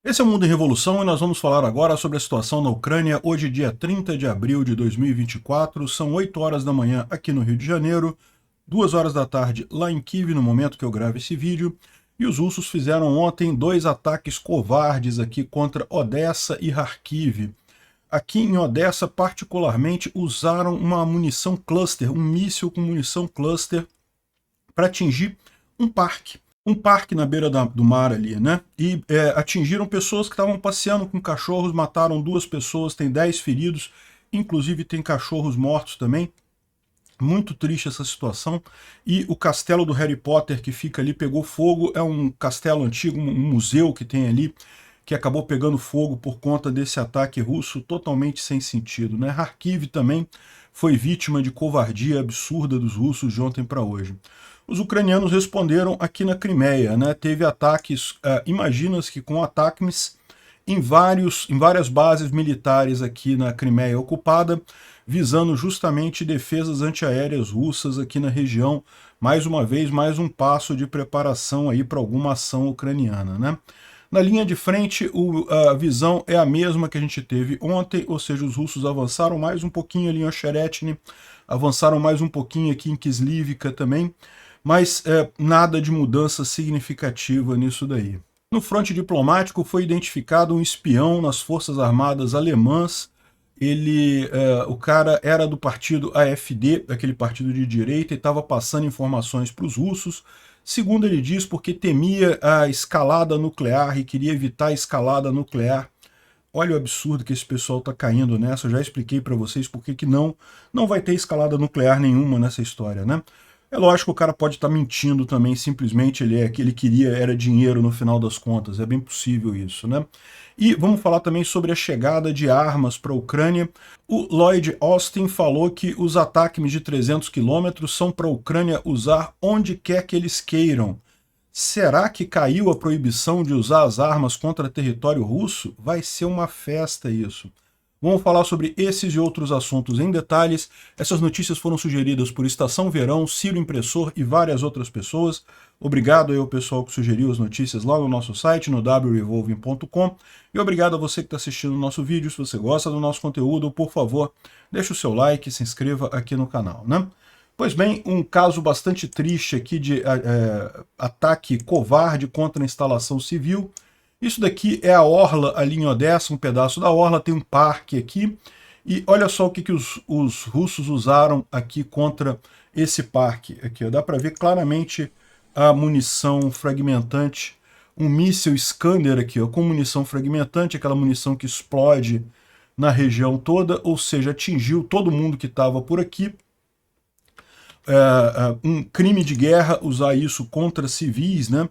Esse é o Mundo em Revolução e nós vamos falar agora sobre a situação na Ucrânia, hoje dia 30 de abril de 2024, são 8 horas da manhã aqui no Rio de Janeiro, 2 horas da tarde lá em Kiev no momento que eu gravo esse vídeo, e os russos fizeram ontem 2 ataques covardes aqui contra Odessa e Kharkiv. Aqui em Odessa, particularmente, usaram uma munição cluster, um míssil com munição cluster para atingir um parque. Um parque na beira do mar ali, né? E atingiram pessoas que estavam passeando com cachorros, mataram 2 pessoas, tem 10 feridos, inclusive tem cachorros mortos também. Muito triste essa situação. E o castelo do Harry Potter que fica ali pegou fogo, é um castelo antigo, um museu que tem ali, que acabou pegando fogo por conta desse ataque russo totalmente sem sentido, né? Kharkiv também foi vítima de covardia absurda dos russos de ontem para hoje. Os ucranianos responderam aqui na Crimeia, né? Teve ataques, imagina-se que com ataques em várias bases militares aqui na Crimeia ocupada, visando justamente defesas antiaéreas russas aqui na região. Mais uma vez, mais um passo de preparação aí para alguma ação ucraniana, né? Na linha de frente, a visão é a mesma que a gente teve ontem, ou seja, os russos avançaram mais um pouquinho ali em Ocheretny, avançaram mais um pouquinho aqui em Kislivka também, mas nada de mudança significativa nisso daí. No fronte diplomático foi identificado um espião nas Forças Armadas alemãs. O cara era do partido AfD, aquele partido de direita, e estava passando informações para os russos, segundo ele diz, porque temia a escalada nuclear e queria evitar a escalada nuclear. Olha o absurdo que esse pessoal está caindo nessa, eu já expliquei para vocês por que não vai ter escalada nuclear nenhuma nessa história, né? É lógico que o cara pode estar mentindo também, simplesmente ele queria era dinheiro no final das contas, é bem possível isso, né? E vamos falar também sobre a chegada de armas para a Ucrânia. O Lloyd Austin falou que os ataques de 300 quilômetros são para a Ucrânia usar onde quer que eles queiram. Será que caiu a proibição de usar as armas contra território russo? Vai ser uma festa isso. Vamos falar sobre esses e outros assuntos em detalhes. Essas notícias foram sugeridas por Estação Verão, Ciro Impressor e várias outras pessoas. Obrigado aí ao pessoal que sugeriu as notícias lá no nosso site, no wrevolving.com. E obrigado a você que está assistindo o nosso vídeo. Se você gosta do nosso conteúdo, por favor, deixe o seu like e se inscreva aqui no canal, né? Pois bem, um caso bastante triste aqui de ataque covarde contra a instalação civil. Isso daqui é a orla ali em Odessa, um pedaço da orla, tem um parque aqui. E olha só o que os russos usaram aqui contra esse parque. Aqui, ó, dá para ver claramente a munição fragmentante, um míssil Iskander aqui, ó, com munição fragmentante, aquela munição que explode na região toda, ou seja, atingiu todo mundo que estava por aqui. Um crime de guerra usar isso contra civis, né?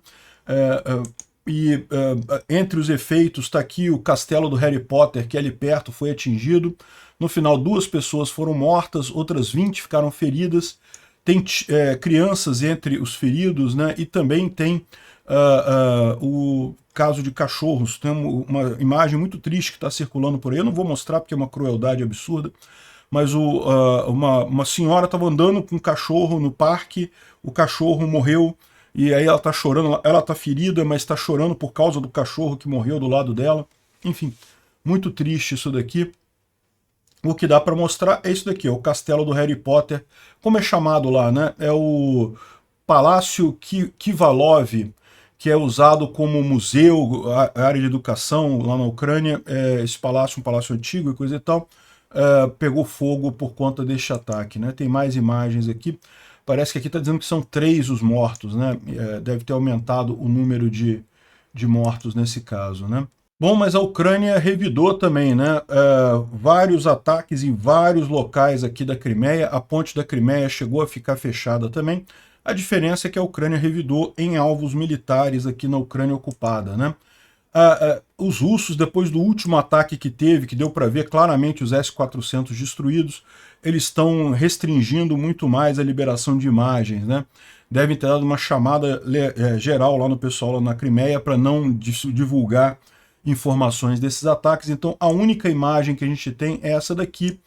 Entre os efeitos está aqui o castelo do Harry Potter, que ali perto foi atingido. No final, 2 pessoas foram mortas, outras 20 ficaram feridas. Tem crianças entre os feridos, né? E também tem o caso de cachorros. Tem uma imagem muito triste que está circulando por aí. Eu não vou mostrar porque é uma crueldade absurda. Mas uma senhora estava andando com um cachorro no parque, o cachorro morreu. E aí ela está chorando, ela está ferida, mas está chorando por causa do cachorro que morreu do lado dela. Enfim, muito triste isso daqui. O que dá para mostrar é isso daqui, é o castelo do Harry Potter, como é chamado lá, né? É o Palácio Kivalov, que é usado como museu, área de educação lá na Ucrânia. Esse palácio, um palácio antigo e coisa e tal, pegou fogo por conta deste ataque, né? Tem mais imagens aqui. Parece que aqui está dizendo que são 3 os mortos, né? Deve ter aumentado o número de mortos nesse caso, né? Bom, mas a Ucrânia revidou também, né? Vários ataques em vários locais aqui da Crimeia. A ponte da Crimeia chegou a ficar fechada também. A diferença é que a Ucrânia revidou em alvos militares aqui na Ucrânia ocupada, né? Os russos, depois do último ataque que teve, que deu para ver claramente os S-400 destruídos, eles estão restringindo muito mais a liberação de imagens, né? Devem ter dado uma chamada geral lá no pessoal lá na Crimeia para não divulgar informações desses ataques. Então a única imagem que a gente tem é essa daqui.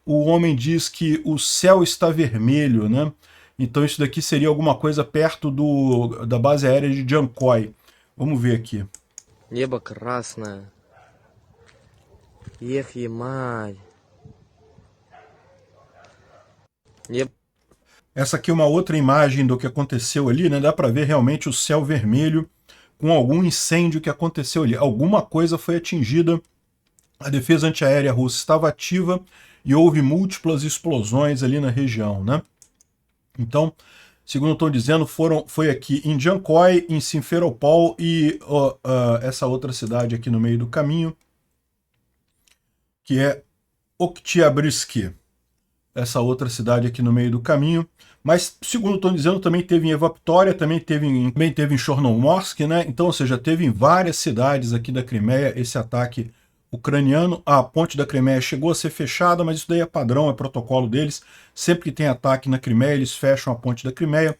O homem diz que o céu está vermelho, né? Então isso daqui seria alguma coisa perto da base aérea de Jankoy. Vamos ver aqui. Небо красное. Эх, емай. Небо... Essa aqui é uma outra imagem do que aconteceu ali, né? Dá para ver realmente o céu vermelho com algum incêndio que aconteceu ali. Alguma coisa foi atingida, a defesa antiaérea russa estava ativa e houve múltiplas explosões ali na região, né? Então, segundo estão dizendo, foi aqui em Jankoy, em Simferopol e essa outra cidade aqui no meio do caminho, que é Oktyabrsk. Essa outra cidade aqui no meio do caminho. Mas, segundo estão dizendo, também teve em Evaptória, também teve em Chornomorsk, né? Então, ou seja, teve em várias cidades aqui da Crimeia esse ataque ucraniano. A ponte da Crimeia chegou a ser fechada, mas isso daí é padrão, é protocolo deles. Sempre que tem ataque na Crimeia, eles fecham a ponte da Crimeia.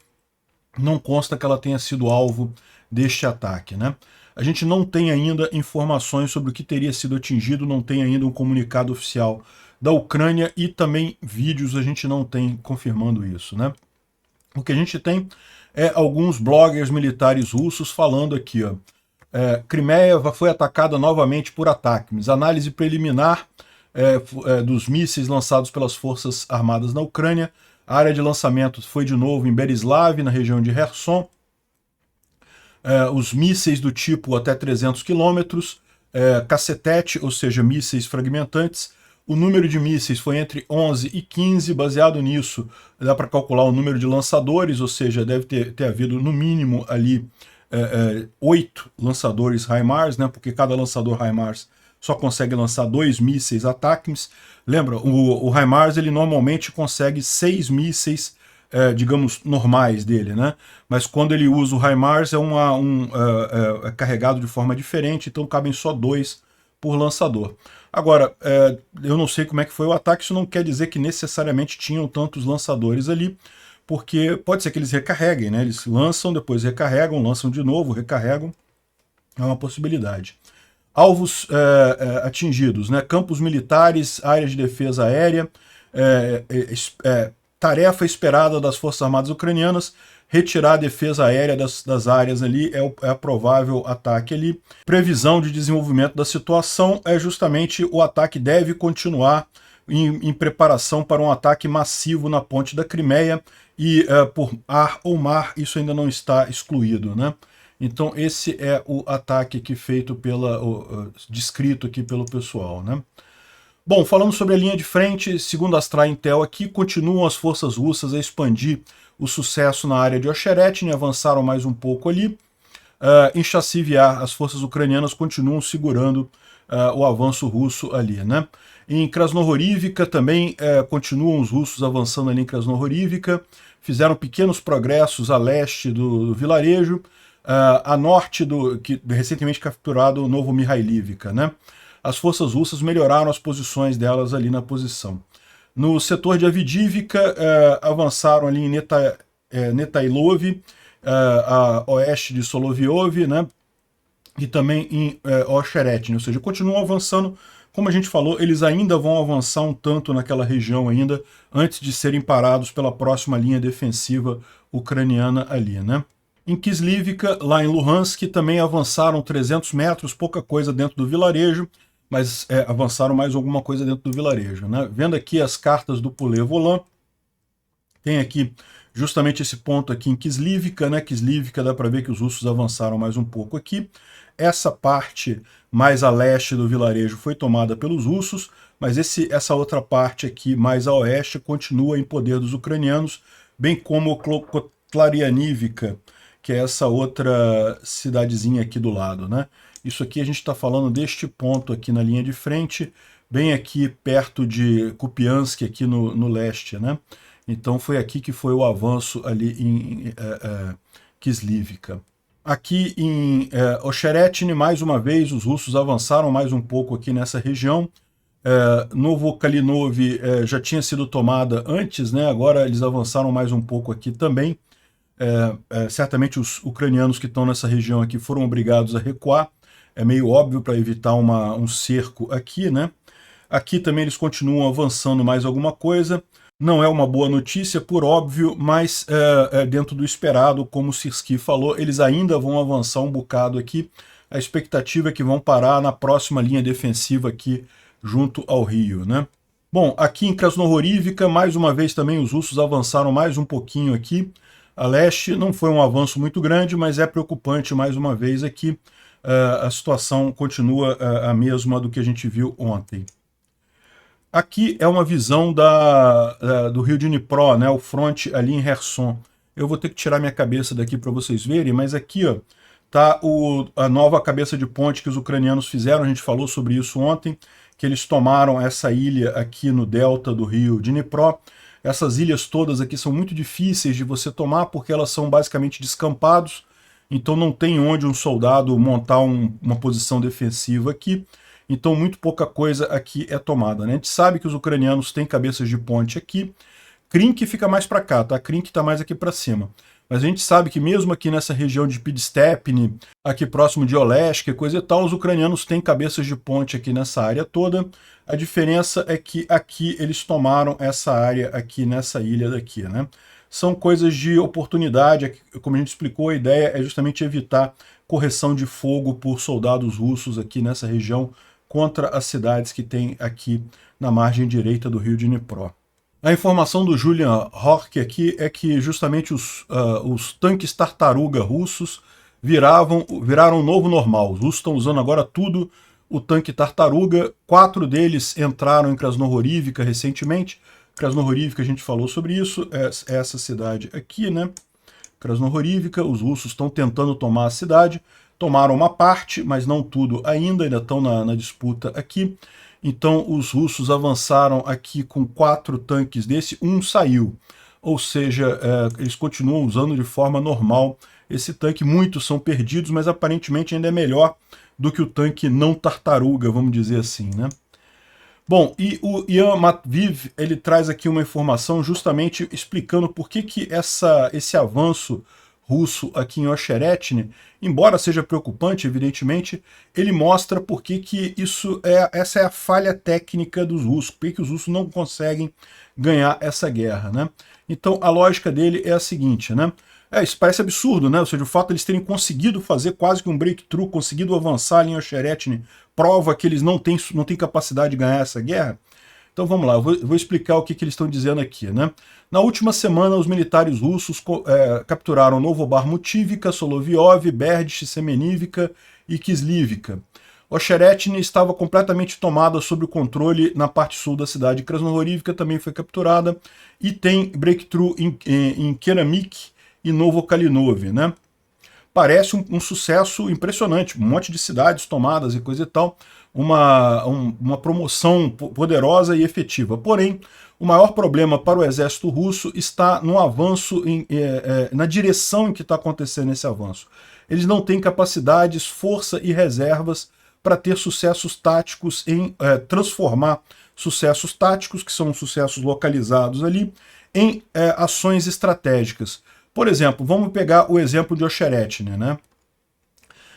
Não consta que ela tenha sido alvo deste ataque, né? A gente não tem ainda informações sobre o que teria sido atingido, não tem ainda um comunicado oficial da Ucrânia e também vídeos a gente não tem confirmando isso, né? O que a gente tem é alguns bloggers militares russos falando aqui, ó. Crimeia foi atacada novamente por ataques. Análise preliminar dos mísseis lançados pelas forças armadas na Ucrânia. A área de lançamento foi de novo em Berislav, na região de Kherson. Os mísseis do tipo até 300 km, cacetete, ou seja, mísseis fragmentantes. O número de mísseis foi entre 11 e 15, baseado nisso, dá para calcular o número de lançadores, ou seja, deve ter havido no mínimo ali 8 lançadores HIMARS, né, porque cada lançador HIMARS só consegue lançar 2 mísseis ATACMS. Lembra, o HIMARS ele normalmente consegue 6 mísseis, digamos, normais dele, né? Mas quando ele usa o HIMARS é carregado de forma diferente, então cabem só 2 por lançador. Agora, eu não sei como é que foi o ataque, isso não quer dizer que necessariamente tinham tantos lançadores ali, porque pode ser que eles recarreguem, né? Eles lançam, depois recarregam, lançam de novo, recarregam, é uma possibilidade. Alvos atingidos, né? Campos militares, áreas de defesa aérea, tarefa esperada das Forças Armadas Ucranianas, retirar a defesa aérea das áreas ali, é a provável ataque ali. Previsão de desenvolvimento da situação é justamente o ataque deve continuar em preparação para um ataque massivo na ponte da Crimeia e por ar ou mar, isso ainda não está excluído, né? Então esse é o ataque aqui feito descrito aqui pelo pessoal, né? Bom, falando sobre a linha de frente, segundo a Astra Intel aqui, continuam as forças russas a expandir o sucesso na área de Ocherety, avançaram mais um pouco ali. Em Chassivyar, as forças ucranianas continuam segurando o avanço russo ali, né? Em Krasnohorivka também continuam os russos avançando ali em Krasnohorivka, fizeram pequenos progressos a leste do vilarejo, a norte que recentemente capturado o Novo Mihailivka, né? As forças russas melhoraram as posições delas ali na posição. No setor de Avdiivka, avançaram ali em Netailov, a oeste de Solovyov, né? E também em Ocherety, ou seja, continuam avançando. Como a gente falou, eles ainda vão avançar um tanto naquela região ainda, antes de serem parados pela próxima linha defensiva ucraniana ali, né? Em Kislivka, lá em Luhansk, também avançaram 300 metros, pouca coisa dentro do vilarejo, mas avançaram mais alguma coisa dentro do vilarejo, né? Vendo aqui as cartas do Poulet-Volant, tem aqui justamente esse ponto aqui em Kislivka, né? Kislivka dá para ver que os russos avançaram mais um pouco aqui. Essa parte mais a leste do vilarejo foi tomada pelos russos, mas essa outra parte aqui mais a oeste continua em poder dos ucranianos, bem como Kotlarianivka, que é essa outra cidadezinha aqui do lado, né? Isso aqui a gente está falando deste ponto aqui na linha de frente, bem aqui perto de Kupiansk, aqui no leste, né? Então foi aqui que foi o avanço ali em Kislivka. Aqui em Ocherety, mais uma vez, os russos avançaram mais um pouco aqui nessa região. Novo Kalinov já tinha sido tomada antes, né? Agora eles avançaram mais um pouco aqui também. Certamente os ucranianos que estão nessa região aqui foram obrigados a recuar. É meio óbvio para evitar um cerco aqui, né? Aqui também eles continuam avançando mais alguma coisa. Não é uma boa notícia, por óbvio, mas dentro do esperado, como o Sirski falou, eles ainda vão avançar um bocado aqui, a expectativa é que vão parar na próxima linha defensiva aqui junto ao rio, né? Bom, aqui em Krasnohorivka, mais uma vez também os russos avançaram mais um pouquinho aqui a leste. Não foi um avanço muito grande, mas é preocupante mais uma vez aqui. A situação continua a mesma do que a gente viu ontem. Aqui é uma visão do rio de Dnipro, né, o fronte ali em Kherson. Eu vou ter que tirar minha cabeça daqui para vocês verem, mas aqui ó, tá a nova cabeça de ponte que os ucranianos fizeram. A gente falou sobre isso ontem, que eles tomaram essa ilha aqui no delta do rio Dnipro. Essas ilhas todas aqui são muito difíceis de você tomar porque elas são basicamente descampados, então não tem onde um soldado montar uma posição defensiva aqui. Então muito pouca coisa aqui é tomada, né? A gente sabe que os ucranianos têm cabeças de ponte aqui. Krink fica mais para cá, tá? Krink está mais aqui para cima. Mas a gente sabe que mesmo aqui nessa região de Pidstepny, aqui próximo de Olesk, coisa e tal, os ucranianos têm cabeças de ponte aqui nessa área toda. A diferença é que aqui eles tomaram essa área aqui nessa ilha daqui, né? São coisas de oportunidade, como a gente explicou, a ideia é justamente evitar correção de fogo por soldados russos aqui nessa região contra as cidades que tem aqui na margem direita do rio Dnipro. A informação do Julian Hork aqui é que justamente os tanques tartaruga russos viraram um novo normal. Os russos estão usando agora tudo o tanque tartaruga. 4 deles entraram em Krasnohorivka recentemente. Krasnohorivka, a gente falou sobre isso, é essa cidade aqui, né? Krasnohorivka, os russos estão tentando tomar a cidade. Tomaram uma parte, mas não tudo ainda estão na disputa aqui. Então os russos avançaram aqui com 4 tanques desse, um saiu. Ou seja, eles continuam usando de forma normal esse tanque. Muitos são perdidos, mas aparentemente ainda é melhor do que o tanque não tartaruga, vamos dizer assim, né? Bom, e o Ian Matviv, ele traz aqui uma informação justamente explicando por que esse avanço russo aqui em Ocheretny, embora seja preocupante, evidentemente, ele mostra por que essa é a falha técnica dos russos, por que os russos não conseguem ganhar essa guerra, né? Então a lógica dele é a seguinte, né? Isso parece absurdo, né? Ou seja, o fato de eles terem conseguido fazer quase que um breakthrough, conseguido avançar ali em Ocheretny, prova que eles não têm capacidade de ganhar essa guerra. Então vamos lá, eu vou explicar o que eles estão dizendo aqui, né? Na última semana, os militares russos capturaram Novobar-Mutivka, Solovyov, Berdych, Semenivka e Kislivka. Ocheretny estava completamente tomada sob o controle na parte sul da cidade. Krasnohorivka também foi capturada e tem breakthrough em Keramik e Novokalinov, né? Parece um sucesso impressionante, um monte de cidades tomadas e coisa e tal, uma promoção poderosa e efetiva. Porém, o maior problema para o exército russo está no avanço, na direção em que está acontecendo esse avanço. Eles não têm capacidades, força e reservas para ter sucessos táticos em transformar sucessos táticos, que são sucessos localizados ali, em ações estratégicas. Por exemplo, vamos pegar o exemplo de Ocheretny, né?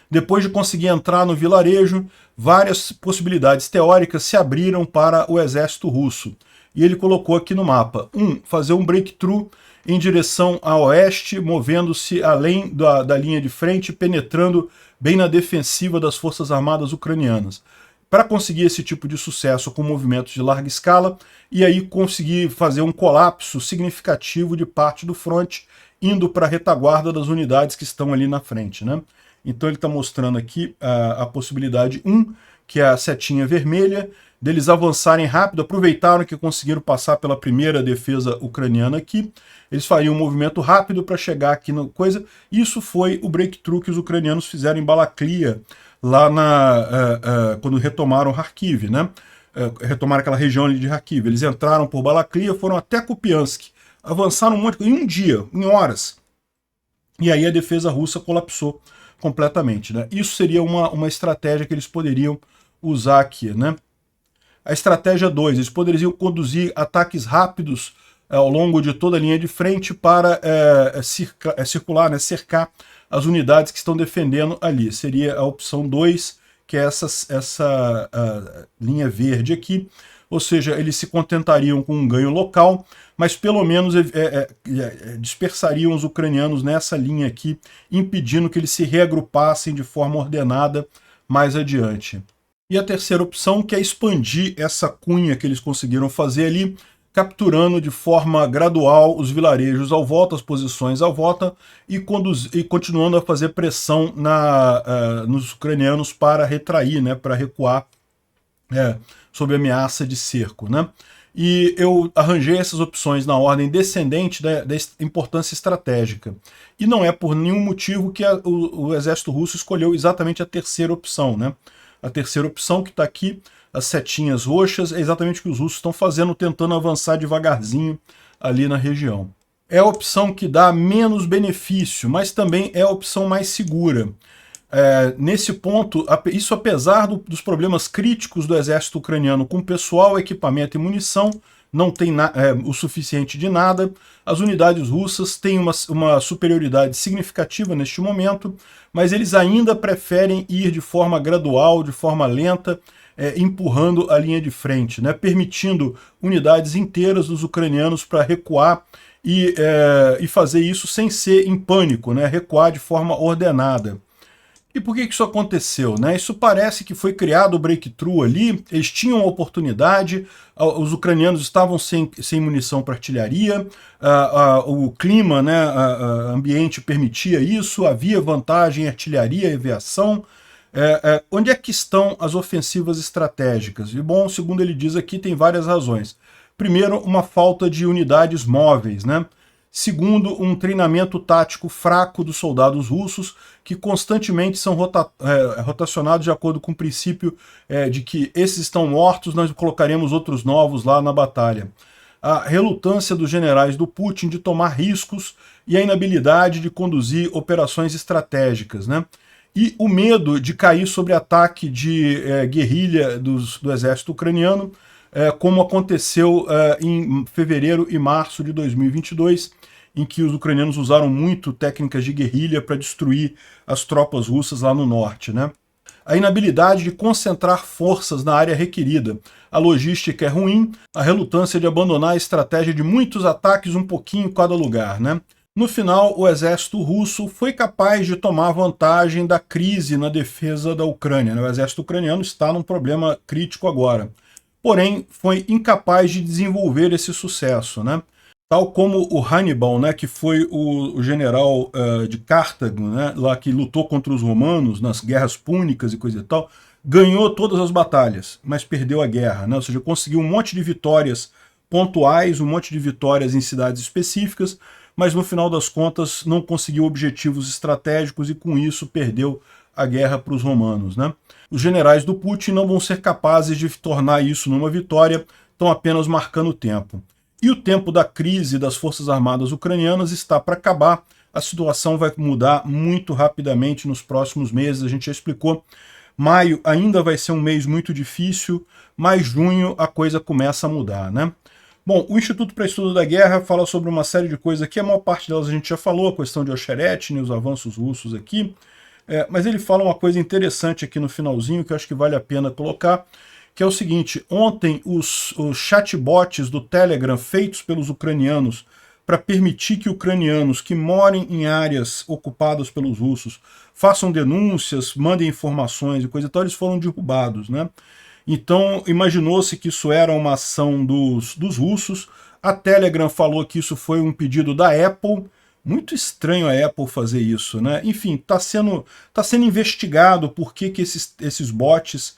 Depois de conseguir entrar no vilarejo, várias possibilidades teóricas se abriram para o exército russo. E ele colocou aqui no mapa. Fazer um breakthrough em direção a oeste, movendo-se além da linha de frente, penetrando bem na defensiva das forças armadas ucranianas. Para conseguir esse tipo de sucesso com movimentos de larga escala, e aí conseguir fazer um colapso significativo de parte do fronte, indo para a retaguarda das unidades que estão ali na frente, né? Então ele está mostrando aqui a possibilidade 1, que é a setinha vermelha, deles avançarem rápido, aproveitaram que conseguiram passar pela primeira defesa ucraniana aqui, eles fariam um movimento rápido para chegar aqui na coisa. Isso foi o breakthrough que os ucranianos fizeram em Balaklia, lá quando retomaram Kharkiv, né? Retomaram aquela região ali de Kharkiv. Eles entraram por Balaklia, foram até Kupiansk, avançaram um monte, em um dia, em horas. E aí a defesa russa colapsou completamente, né? Isso seria uma estratégia que eles poderiam usar aqui, né? A estratégia 2, eles poderiam conduzir ataques rápidos ao longo de toda a linha de frente para circular, né, cercar as unidades que estão defendendo ali. Seria a opção 2, que é essa linha verde aqui. ou seja, eles se contentariam com um ganho local, mas pelo menos dispersariam os ucranianos nessa linha aqui, impedindo que eles se reagrupassem de forma ordenada mais adiante. E a terceira opção, que é expandir essa cunha que eles conseguiram fazer ali, capturando de forma gradual os vilarejos à volta, as posições à volta, e continuando a fazer pressão nos ucranianos para retrair, né, para recuar sob ameaça de cerco, né? E eu arranjei essas opções na ordem descendente da importância estratégica. E não é por nenhum motivo que o exército russo escolheu exatamente a terceira opção, né? A terceira opção que está aqui, as setinhas roxas, é exatamente o que os russos estão fazendo, tentando avançar devagarzinho ali na região. É a opção que dá menos benefício, mas também é a opção mais segura. Nesse ponto, isso apesar dos problemas críticos do exército ucraniano com pessoal, equipamento e munição, não tem o suficiente de nada. As unidades russas têm uma superioridade significativa neste momento, mas eles ainda preferem ir de forma gradual, de forma lenta, empurrando a linha de frente, né, permitindo unidades inteiras dos ucranianos para recuar e fazer isso sem ser em pânico, né, recuar de forma ordenada. E por que isso aconteceu, né? Isso parece que foi criado o breakthrough ali, eles tinham a oportunidade, os ucranianos estavam sem munição para artilharia, o clima, né, ambiente permitia isso, havia vantagem em artilharia e aviação. Onde é que estão as ofensivas estratégicas? E bom, segundo ele diz aqui, tem várias razões. Primeiro, uma falta de unidades móveis, né? Segundo, um treinamento tático fraco dos soldados russos, que constantemente são rotacionados de acordo com o princípio de que esses estão mortos, nós colocaremos outros novos lá na batalha. A relutância dos generais do Putin de tomar riscos e a inabilidade de conduzir operações estratégicas, né? E o medo de cair sobre ataque de guerrilha do exército ucraniano, como aconteceu em fevereiro e março de 2022, em que os ucranianos usaram muito técnicas de guerrilha para destruir as tropas russas lá no norte, né? A inabilidade de concentrar forças na área requerida. A logística é ruim, a relutância de abandonar a estratégia de muitos ataques um pouquinho em cada lugar, né? No final, o exército russo foi capaz de tomar vantagem da crise na defesa da Ucrânia, né? O exército ucraniano está num problema crítico agora. Porém, foi incapaz de desenvolver esse sucesso, né? Tal como o Hannibal, né, que foi o general de Cartago, né, lá que lutou contra os romanos nas guerras púnicas e coisa e tal, ganhou todas as batalhas, mas perdeu a guerra, né? Ou seja, conseguiu um monte de vitórias pontuais, um monte de vitórias em cidades específicas, mas no final das contas não conseguiu objetivos estratégicos e com isso perdeu a guerra para os romanos, né? Os generais do Putin não vão ser capazes de tornar isso numa vitória, estão apenas marcando o tempo. E o tempo da crise das Forças Armadas ucranianas está para acabar. A situação vai mudar muito rapidamente nos próximos meses, a gente já explicou. Maio ainda vai ser um mês muito difícil, mas junho a coisa começa a mudar, né? Bom, o Instituto para Estudo da Guerra fala sobre uma série de coisas aqui, a maior parte delas a gente já falou, a questão de Ocheretny, os avanços russos aqui, mas ele fala uma coisa interessante aqui no finalzinho que eu acho que vale a pena colocar, que é o seguinte: ontem os chatbots do Telegram feitos pelos ucranianos para permitir que ucranianos que morem em áreas ocupadas pelos russos façam denúncias, mandem informações e coisa e tal, eles foram derrubados, né? Então imaginou-se que isso era uma ação dos russos. A Telegram falou que isso foi um pedido da Apple. Muito estranho a Apple fazer isso, né? Enfim, está sendo investigado por que esses bots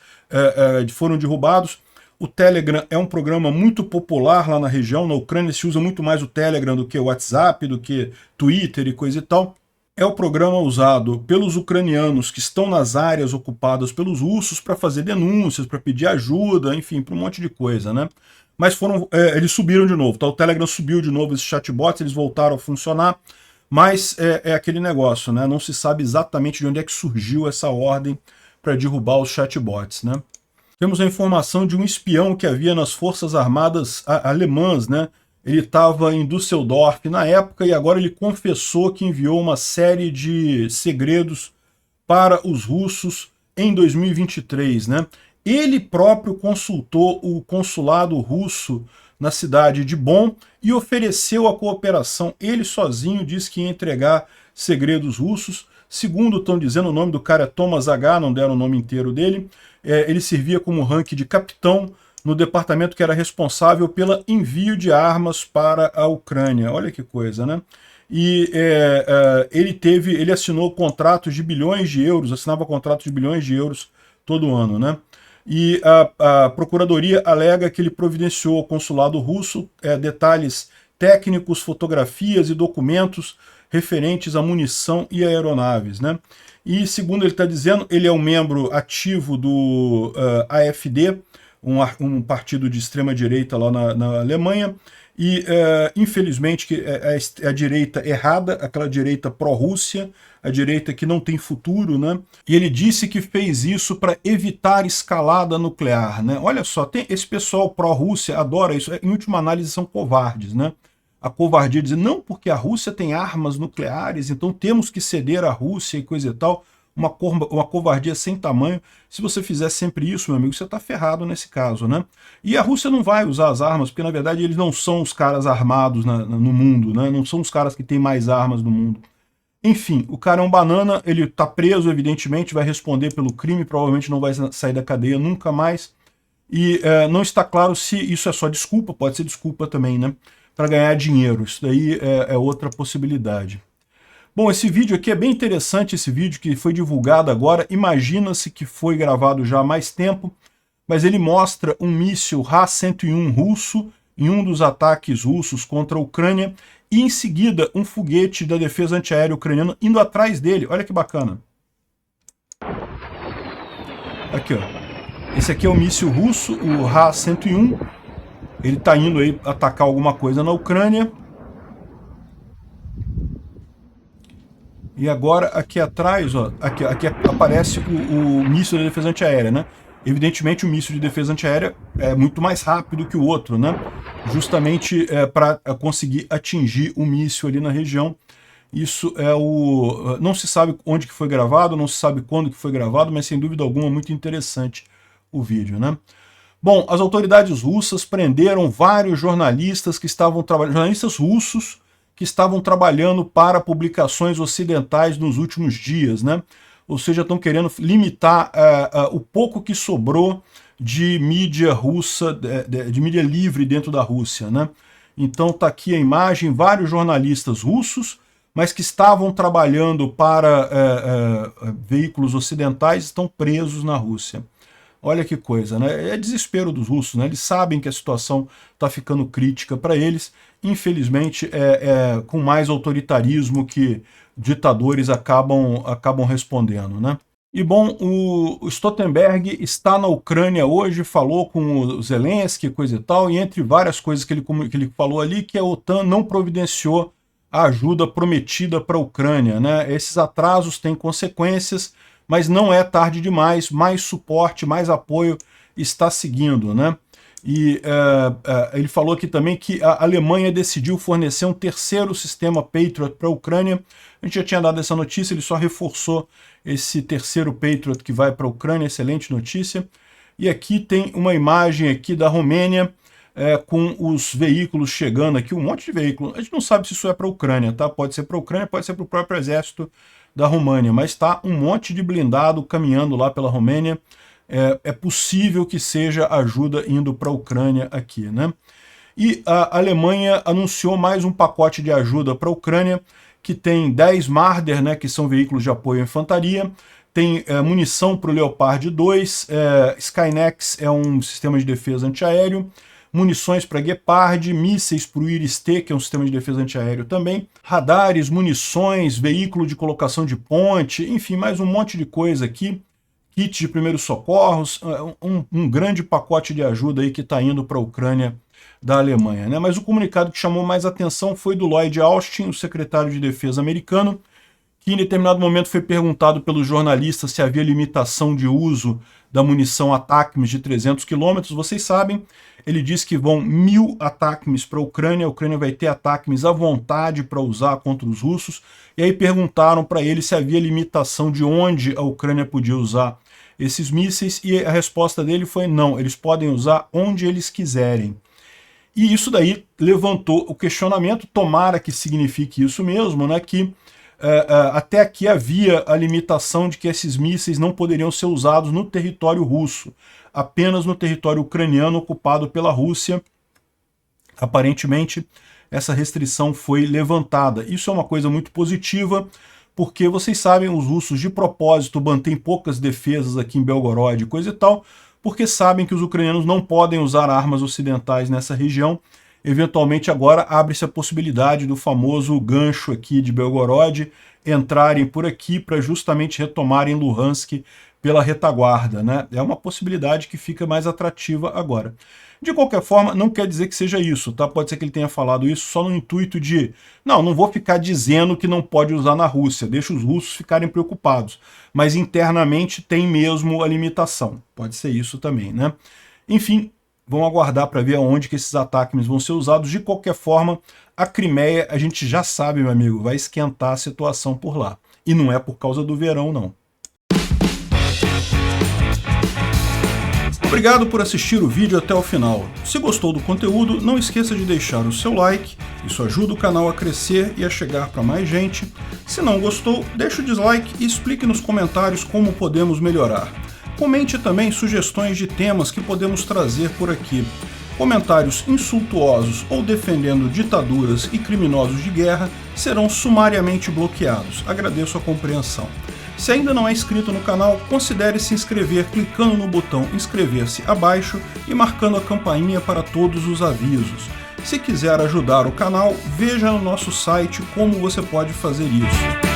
foram derrubados. O Telegram é um programa muito popular lá na região. Na Ucrânia se usa muito mais o Telegram do que o WhatsApp, do que Twitter e coisa e tal. É o programa usado pelos ucranianos que estão nas áreas ocupadas pelos russos para fazer denúncias, para pedir ajuda, enfim, para um monte de coisa, né? Mas eles subiram de novo, tá? O Telegram subiu de novo esses chatbots, eles voltaram a funcionar, mas é aquele negócio, né? Não se sabe exatamente de onde é que surgiu essa ordem para derrubar os chatbots, né? Temos a informação de um espião que havia nas Forças Armadas alemãs, né? Ele estava em Düsseldorf na época e agora ele confessou que enviou uma série de segredos para os russos em 2023, né? Ele próprio consultou o consulado russo na cidade de Bonn e ofereceu a cooperação. Ele sozinho disse que ia entregar segredos russos. Segundo estão dizendo, o nome do cara é Thomas H., não deram o nome inteiro dele. Ele servia como rank de capitão no departamento que era responsável pelo envio de armas para a Ucrânia. Olha que coisa, né? E ele assinou contratos de bilhões de euros, assinava contratos de bilhões de euros todo ano, né? E a Procuradoria alega que ele providenciou ao consulado russo detalhes técnicos, fotografias e documentos referentes à munição e aeronaves, né? E, segundo ele está dizendo, ele é um membro ativo do AfD, um partido de extrema-direita lá na Alemanha, e, infelizmente, que é a direita errada, aquela direita pró-Rússia, a direita que não tem futuro, né? E ele disse que fez isso para evitar escalada nuclear, né? Olha só, esse pessoal pró-Rússia adora isso, em última análise são covardes, né? A covardia de dizer, não, porque a Rússia tem armas nucleares, então temos que ceder à Rússia e coisa e tal. Uma covardia sem tamanho. Se você fizer sempre isso, meu amigo, você está ferrado nesse caso, né? E a Rússia não vai usar as armas, porque na verdade eles não são os caras armados no mundo, né? Não são os caras que têm mais armas no mundo. Enfim, o cara é um banana, ele está preso, evidentemente, vai responder pelo crime, provavelmente não vai sair da cadeia nunca mais. E não está claro se isso é só desculpa, pode ser desculpa também, né? Para ganhar dinheiro. Isso daí é outra possibilidade. Bom, esse vídeo aqui é bem interessante, esse vídeo que foi divulgado agora. Imagina-se que foi gravado já há mais tempo, mas ele mostra um míssil Ra-101 russo em um dos ataques russos contra a Ucrânia e em seguida um foguete da defesa antiaérea ucraniana indo atrás dele. Olha que bacana. Aqui, ó. Esse aqui é o míssil russo, o Ra-101. Ele está indo aí atacar alguma coisa na Ucrânia. E agora, aqui atrás, ó, aqui aparece o míssil de defesa antiaérea, né? Evidentemente, o míssil de defesa antiaérea é muito mais rápido que o outro, né? Justamente para conseguir atingir o míssil ali na região. Isso é o... Não se sabe onde que foi gravado, não se sabe quando que foi gravado, mas sem dúvida alguma muito interessante o vídeo, né? Bom, as autoridades russas prenderam vários jornalistas que estavam trabalhando, jornalistas russos que estavam trabalhando para publicações ocidentais nos últimos dias, né? Ou seja, estão querendo limitar o pouco que sobrou de mídia russa, de mídia livre dentro da Rússia, né? Então está aqui a imagem, vários jornalistas russos, mas que estavam trabalhando para veículos ocidentais, estão presos na Rússia. Olha que coisa, né? É desespero dos russos, né? Eles sabem que a situação está ficando crítica para eles. Infelizmente, com mais autoritarismo que ditadores acabam respondendo, né? E bom, o Stoltenberg está na Ucrânia hoje, falou com o Zelensky, coisa e tal, e entre várias coisas que ele falou ali, que a OTAN não providenciou a ajuda prometida para a Ucrânia, né? Esses atrasos têm consequências, mas não é tarde demais, mais suporte, mais apoio está seguindo, né? E ele falou aqui também que a Alemanha decidiu fornecer um terceiro sistema Patriot para a Ucrânia. A gente já tinha dado essa notícia, ele só reforçou esse terceiro Patriot que vai para a Ucrânia, excelente notícia. E aqui tem uma imagem aqui da Romênia, com os veículos chegando aqui, um monte de veículos. A gente não sabe se isso é para a Ucrânia, tá? Pode ser para a Ucrânia, pode ser para o próprio exército da Romênia, mas está um monte de blindado caminhando lá pela Romênia. É possível que seja ajuda indo para a Ucrânia aqui, né? E a Alemanha anunciou mais um pacote de ajuda para a Ucrânia, que tem 10 Marder, né, que são veículos de apoio à infantaria, tem munição para o Leopard 2, Skynex é um sistema de defesa antiaéreo, munições para Gepard, mísseis para o Iris-T, que é um sistema de defesa antiaéreo também, radares, munições, veículo de colocação de ponte, enfim, mais um monte de coisa aqui, kits de primeiros socorros, um grande pacote de ajuda aí que está indo para a Ucrânia da Alemanha, né? Mas o comunicado que chamou mais atenção foi do Lloyd Austin, o secretário de defesa americano, que em determinado momento foi perguntado pelos jornalistas se havia limitação de uso da munição ATACMS de 300 km. Vocês sabem, ele disse que vão 1000 ATACMS para a Ucrânia vai ter ATACMS à vontade para usar contra os russos, e aí perguntaram para ele se havia limitação de onde a Ucrânia podia usar esses mísseis, e a resposta dele foi não, eles podem usar onde eles quiserem. E isso daí levantou o questionamento, tomara que signifique isso mesmo, né, que até aqui havia a limitação de que esses mísseis não poderiam ser usados no território russo, apenas no território ucraniano ocupado pela Rússia. Aparentemente, essa restrição foi levantada. Isso é uma coisa muito positiva, porque vocês sabem, os russos de propósito mantêm poucas defesas aqui em Belgorod e coisa e tal, porque sabem que os ucranianos não podem usar armas ocidentais nessa região. Eventualmente agora abre-se a possibilidade do famoso gancho aqui de Belgorod entrarem por aqui para justamente retomarem Luhansk pela retaguarda, né? É uma possibilidade que fica mais atrativa agora. De qualquer forma, não quer dizer que seja isso, tá? Pode ser que ele tenha falado isso só no intuito de não vou ficar dizendo que não pode usar na Rússia, deixa os russos ficarem preocupados. Mas internamente tem mesmo a limitação. Pode ser isso também, né? Enfim, vamos aguardar para ver aonde que esses ataques vão ser usados. De qualquer forma, a Crimeia, a gente já sabe, meu amigo, vai esquentar a situação por lá. E não é por causa do verão, não. Obrigado por assistir o vídeo até o final. Se gostou do conteúdo, não esqueça de deixar o seu like, isso ajuda o canal a crescer e a chegar para mais gente. Se não gostou, deixe o dislike e explique nos comentários como podemos melhorar. Comente também sugestões de temas que podemos trazer por aqui. Comentários insultuosos ou defendendo ditaduras e criminosos de guerra serão sumariamente bloqueados. Agradeço a compreensão. Se ainda não é inscrito no canal, considere se inscrever clicando no botão inscrever-se abaixo e marcando a campainha para todos os avisos. Se quiser ajudar o canal, veja no nosso site como você pode fazer isso.